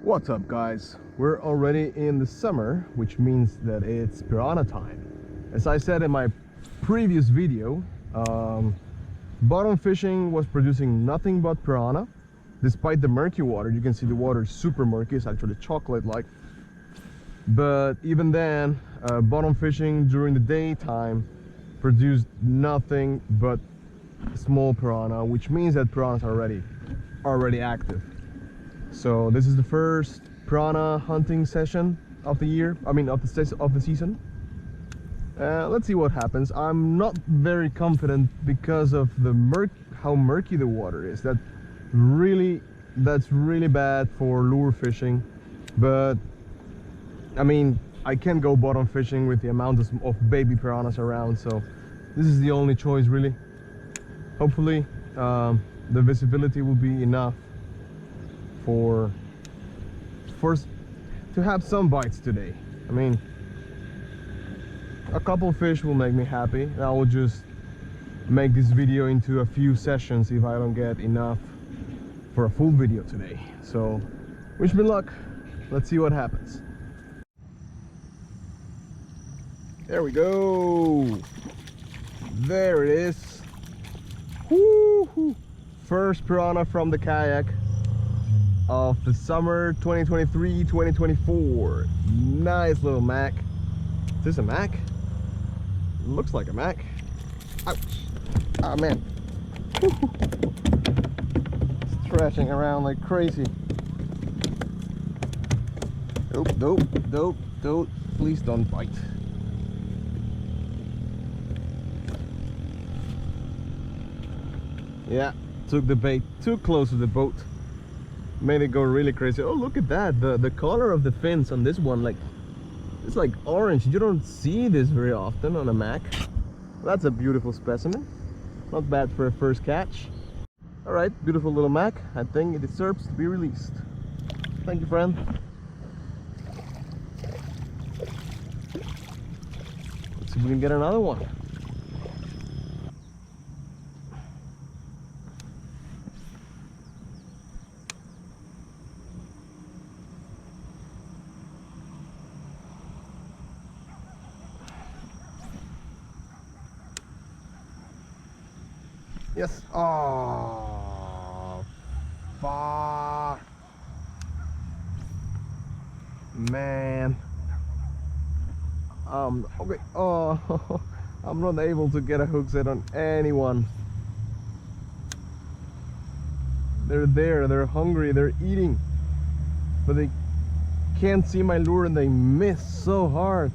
What's up, guys? We're already in the summer, which means that it's piranha time. As I said in my previous video, bottom fishing was producing nothing but piranha. Despite the murky water, you can see the water is super murky, it's actually chocolate like. But even then, bottom fishing during the daytime produced nothing but small piranha, which means that piranhas are already active. So this is the first piranha hunting session of the year, of the season. Let's see what happens. I'm not very confident because of the how murky the water is. That's really bad for lure fishing. But I mean, I can't go bottom fishing with the amount of baby piranhas around, so this is the only choice really. Hopefully the visibility will be enough to have some bites today. I mean, a couple fish will make me happy, and I will just make this video into a few sessions if I don't get enough for a full video today. So wish me luck. Let's see what happens. There we go. There it is. Woo-hoo. First piranha from the kayak of the summer 2023-2024. Nice little mac. Is this a mac? Looks like a mac. Ouch. Ah, man. Thrashing around like crazy. Don't. Please don't bite. Yeah, took the bait too close to the boat. Made it go really crazy. Oh, look at that. The color of the fins on this one, like, it's like orange. You don't see this very often on a mac. That's a beautiful specimen. Not bad for a first catch. All right, beautiful little mac. I think it deserves to be released. Thank you, friend. Let's see if we can get another one. Yes. Oh, fuck. Man. Okay. Oh, I'm not able to get a hook set on anyone. They're there, they're hungry, they're eating. But they can't see my lure and they miss so hard.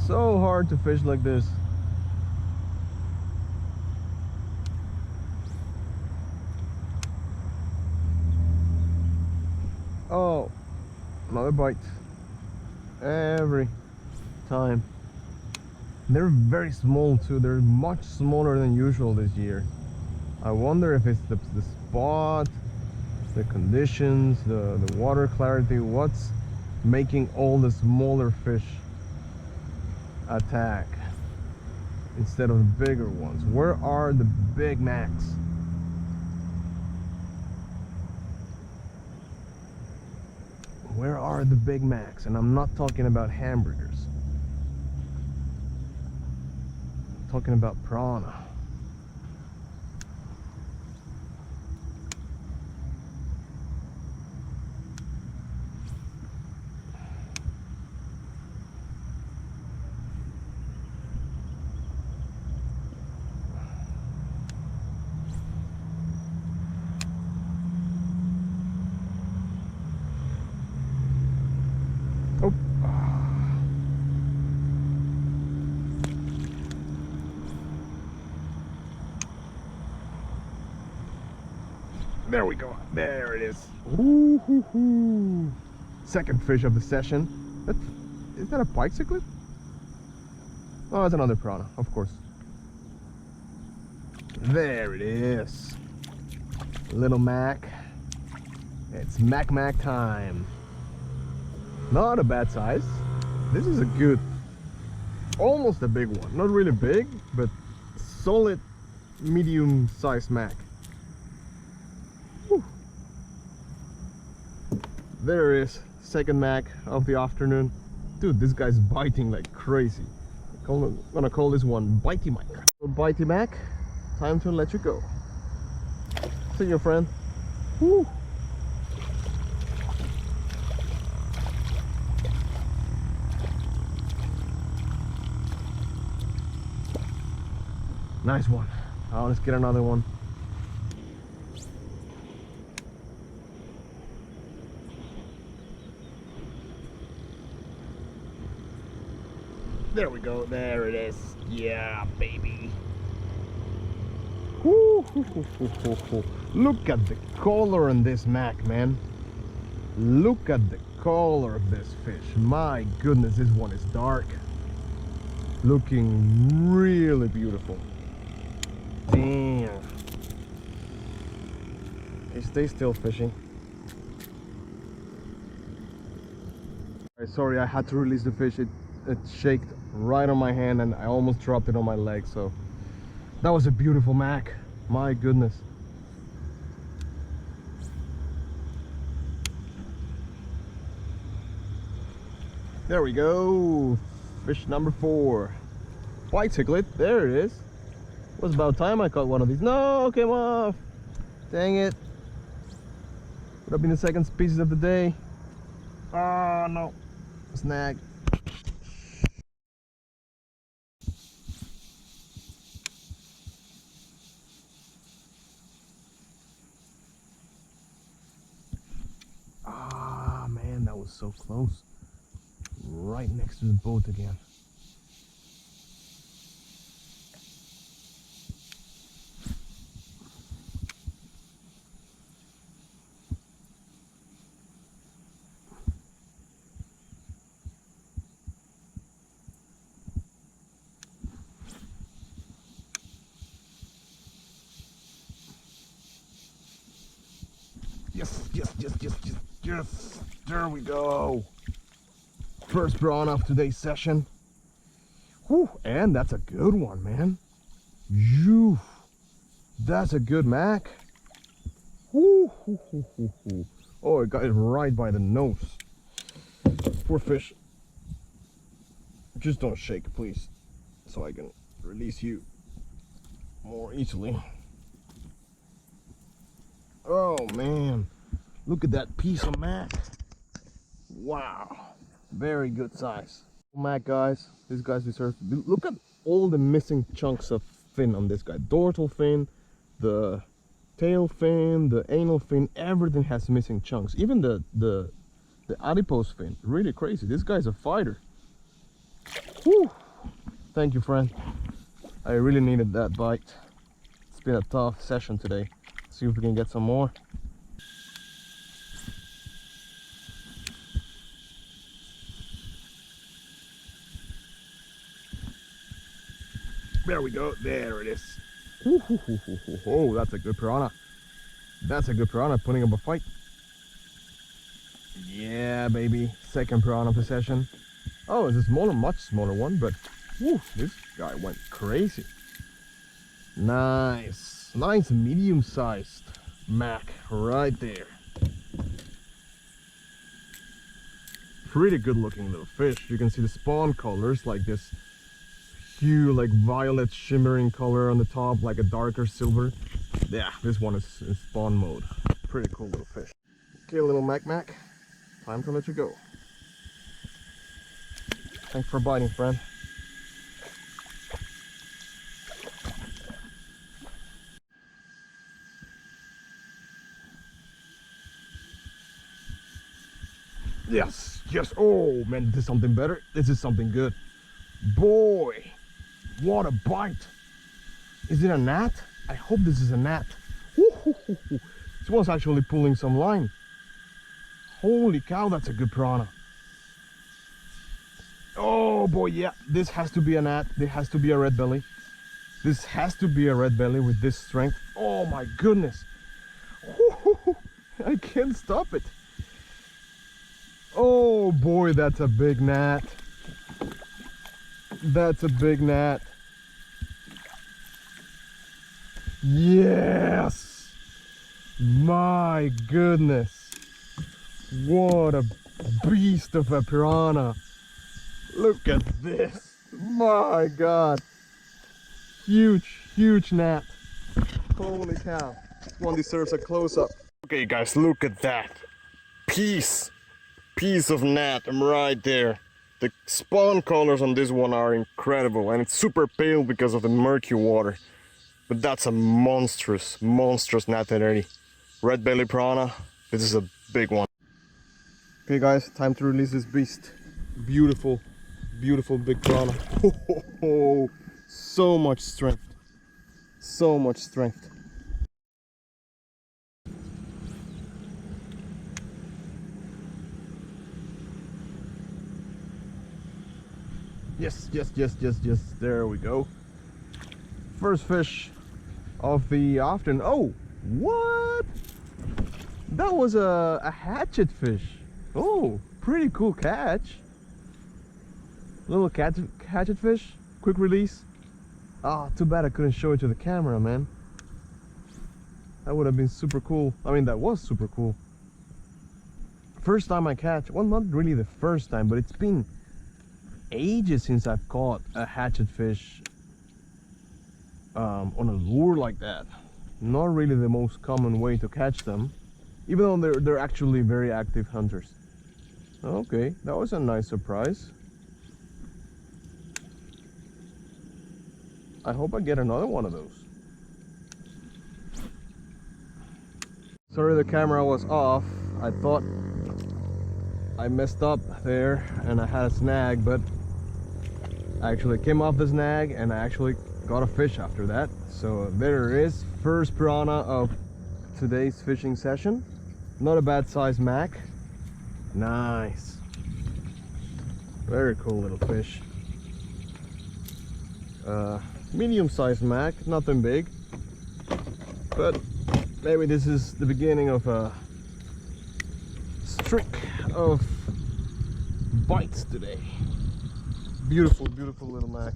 So hard to fish like this. Oh, another bite. Every time. They're very small too. They're much smaller than usual this year. I wonder if it's the spot, the conditions, the water clarity, what's making all the smaller fish attack instead of the bigger ones. Where are the big macs? Where are the big macs? And I'm not talking about hamburgers. I'm talking about piranha. Oh. There we go. There it is. Ooh-hoo-hoo. Second fish of the session. Is that a pike cichlid? Oh, it's another piranha, of course. There it is. Little mac. It's mac time. Not a bad size. This is a good, almost a big one. Not really big, but solid medium-sized mac. Whew. There is second mac of the afternoon. Dude, this guy's biting like crazy. I'm gonna call this one Bitey Mac. So Bitey Mac, time to let you go. See you, friend. Woo. Nice one. Oh, let's get another one. There we go. There it is. Yeah, baby. Woo, hoo, hoo, hoo, hoo, hoo. Look at the color on this mac, man. Look at the color of this fish. My goodness, this one is dark. Looking really beautiful. Damn. Hey, stay still fishing. Sorry, I had to release the fish. It shaked right on my hand and I almost dropped it on my leg. So that was a beautiful mac. My goodness. There we go. Fish number 4. White-cichlid. There it is. It was about time I caught one of these. No, came off. Dang it. Would have been the second species of the day. Oh no. Snag. Ah man, that was so close. Right next to the boat again. Yes, there we go. First piranha of today's session. Whew, and that's a good one, man. Phew. That's a good mac. Whew, hoo, hoo, hoo, hoo. Oh, it got it right by the nose. Poor fish. Just don't shake, please, so I can release you more easily. Oh man, look at that piece of mac. Wow, very good size. Mac, guys, these guys deserve to be. Look at all the missing chunks of fin on this guy. Dorsal fin, the tail fin, the anal fin, everything has missing chunks. Even the adipose fin. Really crazy. This guy's a fighter. Whew. Thank you, friend. I really needed that bite. It's been a tough session today. See if we can get some more. There we go. There it is. Oh, that's a good piranha. That's a good piranha putting up a fight. Yeah, baby. Second piranha of the session. Oh, it's a smaller, much smaller one, but whew, this guy went crazy. Nice. Nice medium-sized mac right there. Pretty good looking little fish. You can see the spawn colors, like this hue, like violet shimmering color on the top, like a darker silver. Yeah, this one is in spawn mode. Pretty cool little fish. Okay, little mac, time to let you go. Thanks for biting, friend. Yes, yes. Oh man, this is something better. This is something good. Boy, what a bite. Is it a gnat? I hope this is a gnat. This one's actually pulling some line. Holy cow, that's a good piranha. Oh boy, yeah, this has to be a gnat. This has to be a red belly. This has to be a red belly with this strength. Oh my goodness. I can't stop it. Oh boy, that's a big gnat. That's a big gnat. Yes! My goodness! What a beast of a piranha! Look at this! My god! Huge, huge gnat! Holy cow! This one deserves a close-up. Okay guys, look at that! Piece of gnat, I'm right there. The spawn colors on this one are incredible, and it's super pale because of the murky water. But that's a monstrous nattereri. Redbelly piranha. This is a big one. Okay guys, time to release this beast. Beautiful, beautiful big piranha. Oh, so much strength. So much strength. Yes, yes, yes, yes, yes. There we go. First fish of the afternoon. Oh, what? That was a hatchet fish. Oh, pretty cool catch. Little hatchet fish. Quick release. Ah, too bad I couldn't show it to the camera, man. That would have been super cool. I mean, that was super cool. First time I catch. Well, not really the first time, but it's been ages since I've caught a hatchet fish on a lure like that. Not really the most common way to catch them, even though they're actually very active hunters. Okay, that was a nice surprise. I hope I get another one of those. Sorry the camera was off. I thought I messed up there and I had a snag, but I actually came off the snag and I actually got a fish after that. So there it is, first piranha of today's fishing session. Not a bad size mac. Nice. Very cool little fish. Medium-sized mac, nothing big. But maybe this is the beginning of a streak of bites today. Beautiful, beautiful little mac.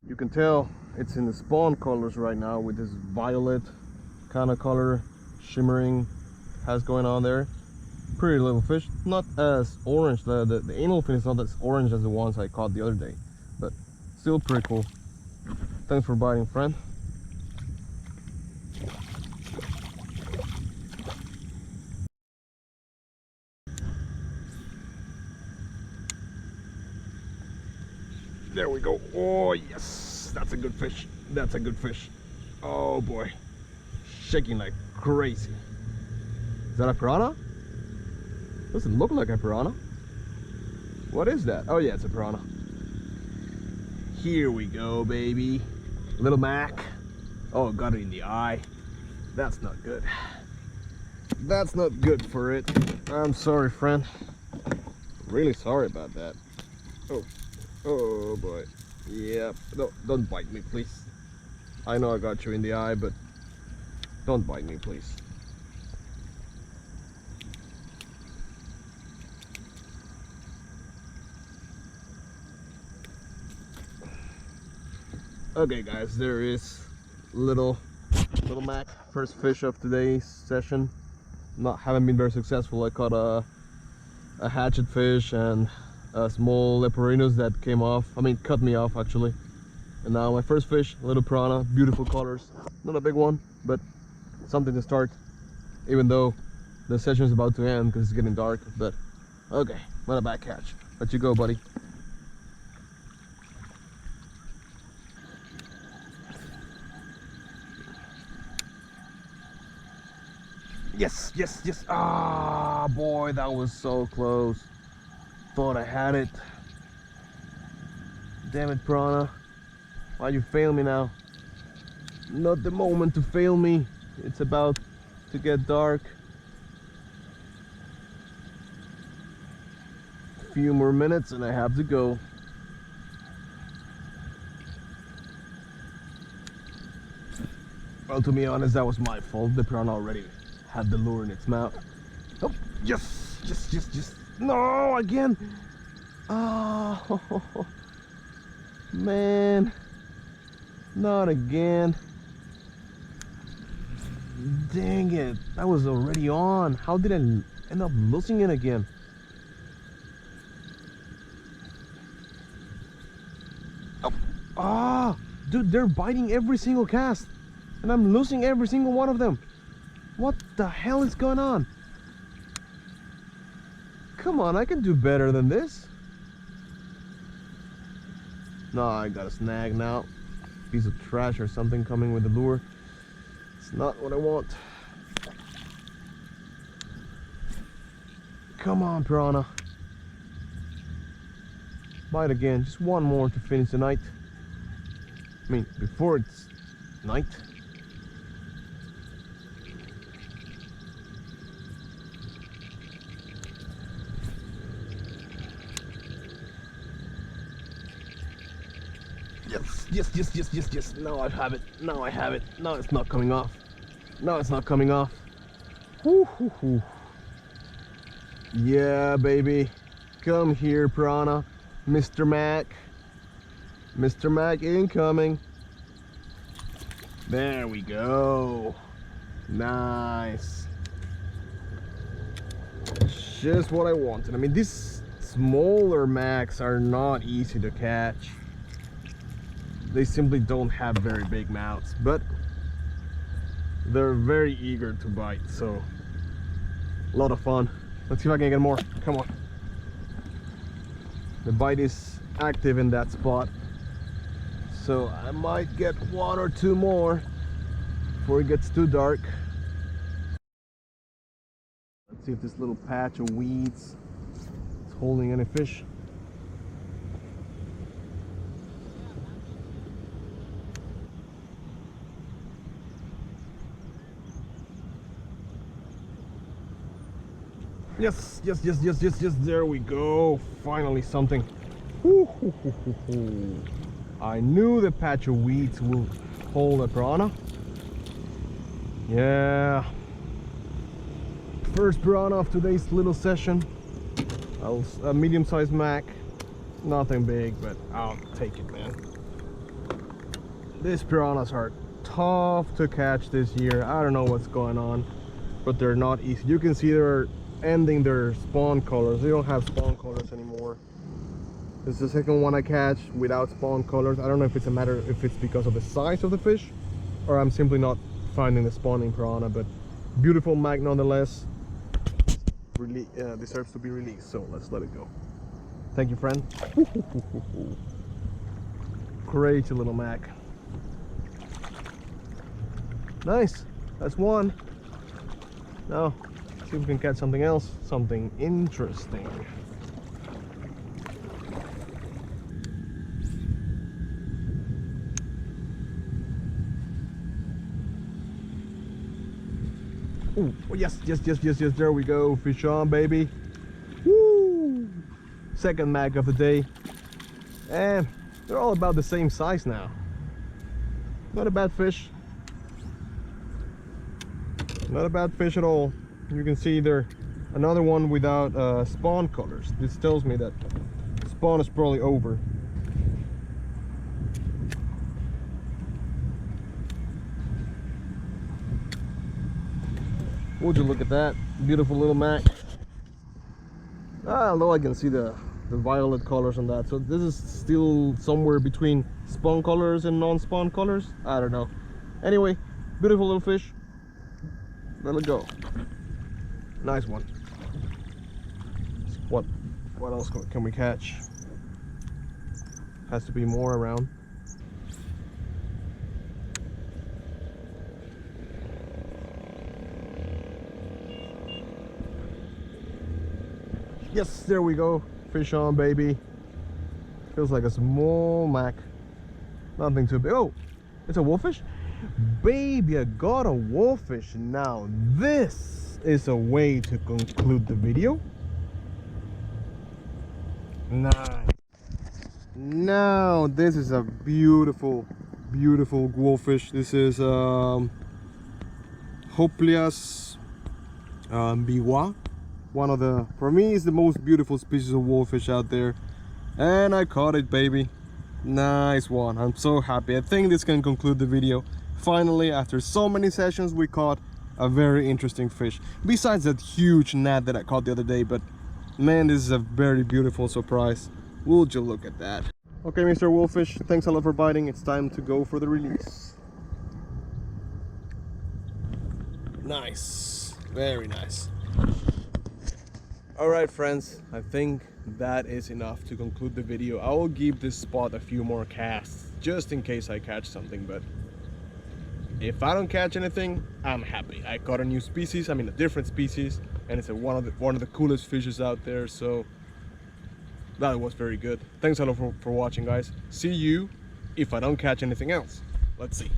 You can tell it's in the spawn colors right now with this violet kind of color shimmering has going on there. Pretty little fish, not as orange. The anal fin is not as orange as the ones I caught the other day, but still pretty cool. Thanks for biting, friend. There we go. Oh yes, that's a good fish. That's a good fish. Oh boy, shaking like crazy. Is that a piranha? Doesn't look like a piranha. What is that? Oh yeah, it's a piranha. Here we go, baby. Little mac. Oh, got it in the eye. That's not good. That's not good for it. I'm sorry, friend. Really sorry about that. Oh boy. Yep. No, don't bite me, please. I know I got you in the eye, but don't bite me, please. Okay guys, there is little mac, first fish of today's session. Haven't been very successful. I caught a hatchet fish and a small leporinus that came off. I mean, cut me off actually. And now my first fish, little piranha, beautiful colors. Not a big one, but something to start. Even though the session is about to end because it's getting dark. But okay, not a bad catch. Let you go, buddy. Yes, yes, yes. Ah, boy, that was so close. Thought I had it. Damn it, piranha. Why'd you fail me now? Not the moment to fail me. It's about to get dark. A few more minutes and I have to go. Well, to be honest, that was my fault. The piranha already had the lure in its mouth. Oh, yes, yes, yes, yes. No, again. Oh, Man, not again. Dang it, that was already on. How did I end up losing it again? Oh. Ah, dude, they're biting every single cast and I'm losing every single one of them. What the hell is going on? Come on, I can do better than this. No, I got a snag now. Piece of trash or something coming with the lure. It's not what I want. Come on, piranha. Bite again. Just one more to finish the night. I mean, before it's night. Yes. Now I have it. Now I have it. Now it's not coming off. Now it's not coming off. Woo. Yeah, baby. Come here, piranha. Mr. Mac. Mr. Mac incoming. There we go. Nice. Just what I wanted. I mean, these smaller Macs are not easy to catch. They simply don't have very big mouths, but they're very eager to bite, so a lot of fun. Let's see if I can get more. Come on. The bite is active in that spot, so I might get one or two more before it gets too dark. Let's see if this little patch of weeds is holding any fish. Yes, there we go. Finally something. I knew the patch of weeds will hold a piranha. Yeah. First piranha of today's little session. A medium-sized Mac. Nothing big, but I'll take it, man. These piranhas are tough to catch this year. I don't know what's going on, but they're not easy. You can see they're ending their spawn colors. They don't have spawn colors anymore. This is the second one I catch without spawn colors. I don't know if it's a matter if it's because of the size of the fish or I'm simply not finding the spawning piranha, but beautiful Mac nonetheless. Really deserves to be released, so let's let it go. Thank you, friend. Crazy little Mac. Nice, that's one. Now see if we can catch something else, something interesting. Ooh, oh, yes, there we go. Fish on, baby. Woo! Second Mac of the day. And they're all about the same size now. Not a bad fish. Not a bad fish at all. You can see there another one without spawn colors. This tells me that spawn is probably over. Would you look at that beautiful little Mac? Although I can see the violet colors on that, so this is still somewhere between spawn colors and non-spawn colors. I don't know. Anyway, beautiful little fish. Let it go. Nice one. What else can we catch? Has to be more around. Yes, there we go. Fish on, baby. Feels like a small Mac. Nothing too big. Oh, it's a wolfish? Baby, I got a wolfish. Now this is a way to conclude the video. Nice. Now this is a beautiful wolfish. This is Hoplias mbigua. One of the, for me, is the most beautiful species of wolfish out there. And I caught it, baby. Nice one. I'm so happy. I think this can conclude the video. Finally, after so many sessions, we caught a very interesting fish. Besides that huge gnat that I caught the other day, but man, this is a very beautiful surprise. Would you look at that? Okay, Mr. Wolfish, thanks a lot for biting. It's time to go for the release. Nice. Very nice. Alright friends, I think that is enough to conclude the video. I will give this spot a few more casts just in case I catch something, but if I don't catch anything, I'm happy. I caught a new species, I mean a different species, and it's one of the coolest fishes out there, so that was very good. Thanks a lot for watching, guys. See you if I don't catch anything else. Let's see.